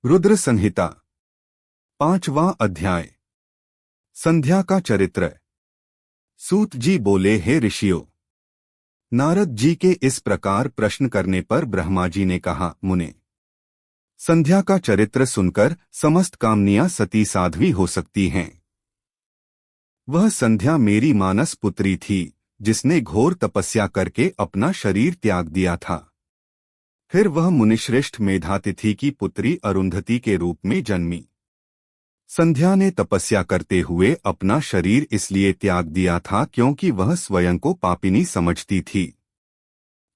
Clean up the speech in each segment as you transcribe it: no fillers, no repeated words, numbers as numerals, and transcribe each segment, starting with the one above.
रुद्र संहिता 5वां अध्याय। संध्या का चरित्र। सूत जी बोले, हे ऋषियों, नारद जी के इस प्रकार प्रश्न करने पर ब्रह्मा जी ने कहा, मुने, संध्या का चरित्र सुनकर समस्त कामनियां सती साध्वी हो सकती हैं। वह संध्या मेरी मानस पुत्री थी, जिसने घोर तपस्या करके अपना शरीर त्याग दिया था। फिर वह मुनिश्रेष्ठ मेधातिथि की पुत्री अरुंधति के रूप में जन्मी। संध्या ने तपस्या करते हुए अपना शरीर इसलिए त्याग दिया था क्योंकि वह स्वयं को पापिनी समझती थी।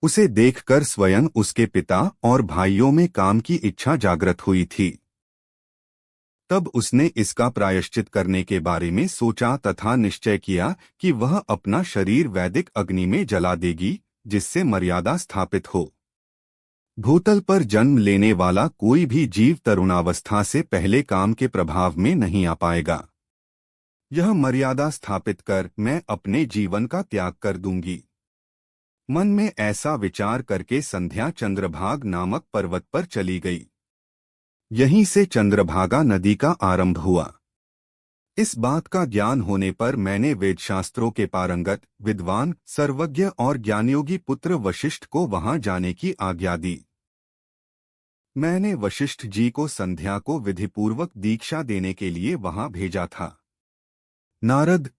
उसे देखकर स्वयं उसके पिता और भाइयों में काम की इच्छा जागृत हुई थी। तब उसने इसका प्रायश्चित करने के बारे में सोचा तथा निश्चय किया कि वह अपना शरीर वैदिक अग्नि में जला देगी, जिससे मर्यादा स्थापित हो। भूतल पर जन्म लेने वाला कोई भी जीव तरुणावस्था से पहले काम के प्रभाव में नहीं आ पाएगा। यह मर्यादा स्थापित कर मैं अपने जीवन का त्याग कर दूंगी। मन में ऐसा विचार करके संध्या चंद्रभागा नामक पर्वत पर चली गई। यहीं से चंद्रभागा नदी का आरंभ हुआ। इस बात का ज्ञान होने पर मैंने वेदशास्त्रों के पारंगत, विद्वान, सर्वज्ञ और ज्ञानयोगी पुत्र वशिष्ठ को वहां जाने की आज्ञा दी। मैंने वशिष्ठ जी को संध्या को विधिपूर्वक दीक्षा देने के लिए वहां भेजा था। नारद,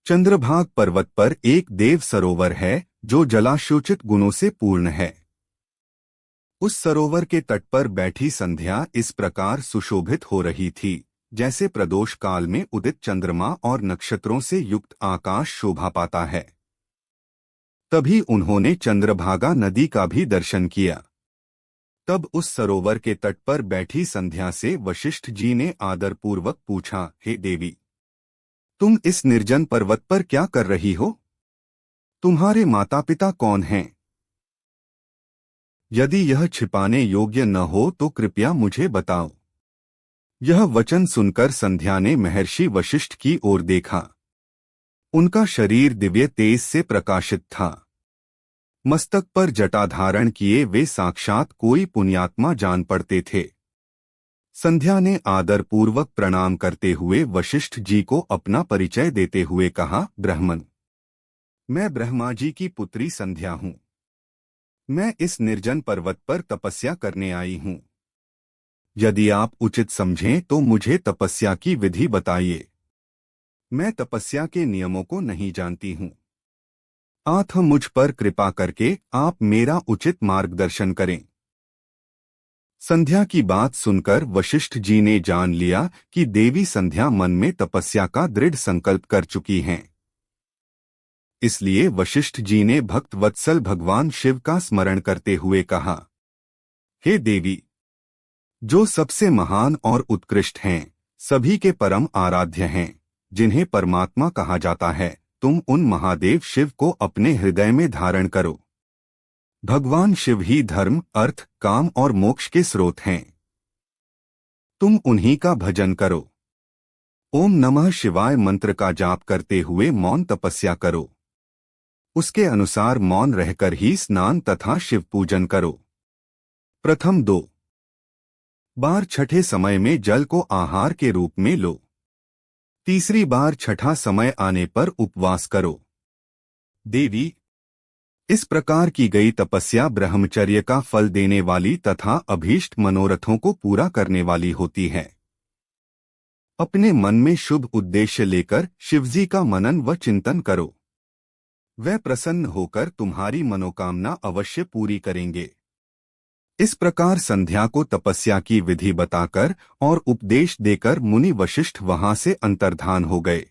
चंद्रभाग पर्वत पर एक देव सरोवर है जो जलाशोचित गुणों से पूर्ण है। उस सरोवर के तट पर बैठी संध्या इस प्रकार सुशोभित हो रही थी जैसे प्रदोष काल में उदित चंद्रमा और नक्षत्रों से युक्त आकाश शोभा पाता है। तभी उन्होंने चंद्रभागा नदी का भी दर्शन किया। तब उस सरोवर के तट पर बैठी संध्या से वशिष्ठ जी ने आदरपूर्वक पूछा, हे देवी, तुम इस निर्जन पर्वत पर क्या कर रही हो? तुम्हारे माता पिता कौन हैं? यदि यह छिपाने योग्य न हो तो कृपया मुझे बताओ। यह वचन सुनकर संध्या ने महर्षि वशिष्ठ की ओर देखा। उनका शरीर दिव्य तेज से प्रकाशित था। मस्तक पर जटा धारण किए वे साक्षात कोई पुण्यात्मा जान पड़ते थे। संध्या ने आदरपूर्वक प्रणाम करते हुए वशिष्ठ जी को अपना परिचय देते हुए कहा, ब्राह्मण, मैं ब्रह्मा जी की पुत्री संध्या हूँ। मैं इस निर्जन पर्वत पर तपस्या करने आई हूँ। यदि आप उचित समझें तो मुझे तपस्या की विधि बताइए। मैं तपस्या के नियमों को नहीं जानती हूँ। अतः मुझ पर कृपा करके आप मेरा उचित मार्गदर्शन करें। संध्या की बात सुनकर वशिष्ठ जी ने जान लिया कि देवी संध्या मन में तपस्या का दृढ़ संकल्प कर चुकी हैं। इसलिए वशिष्ठ जी ने भक्त वत्सल भगवान शिव का स्मरण करते हुए कहा, हे देवी, जो सबसे महान और उत्कृष्ट हैं, सभी के परम आराध्य हैं, जिन्हें परमात्मा कहा जाता है, तुम उन महादेव शिव को अपने हृदय में धारण करो। भगवान शिव ही धर्म, अर्थ, काम और मोक्ष के स्रोत हैं। तुम उन्हीं का भजन करो। ओम नमः शिवाय मंत्र का जाप करते हुए मौन तपस्या करो। उसके अनुसार मौन रहकर ही स्नान तथा शिव पूजन करो। प्रथम 2 बार छठे समय में जल को आहार के रूप में लो। तीसरी बार छठा समय आने पर उपवास करो। देवी, इस प्रकार की गई तपस्या ब्रह्मचर्य का फल देने वाली तथा अभीष्ट मनोरथों को पूरा करने वाली होती है। अपने मन में शुभ उद्देश्य लेकर शिवजी का मनन व चिंतन करो। वह प्रसन्न होकर तुम्हारी मनोकामना अवश्य पूरी करेंगे। इस प्रकार संध्या को तपस्या की विधि बताकर और उपदेश देकर मुनि वशिष्ठ वहां से अंतर्धान हो गए।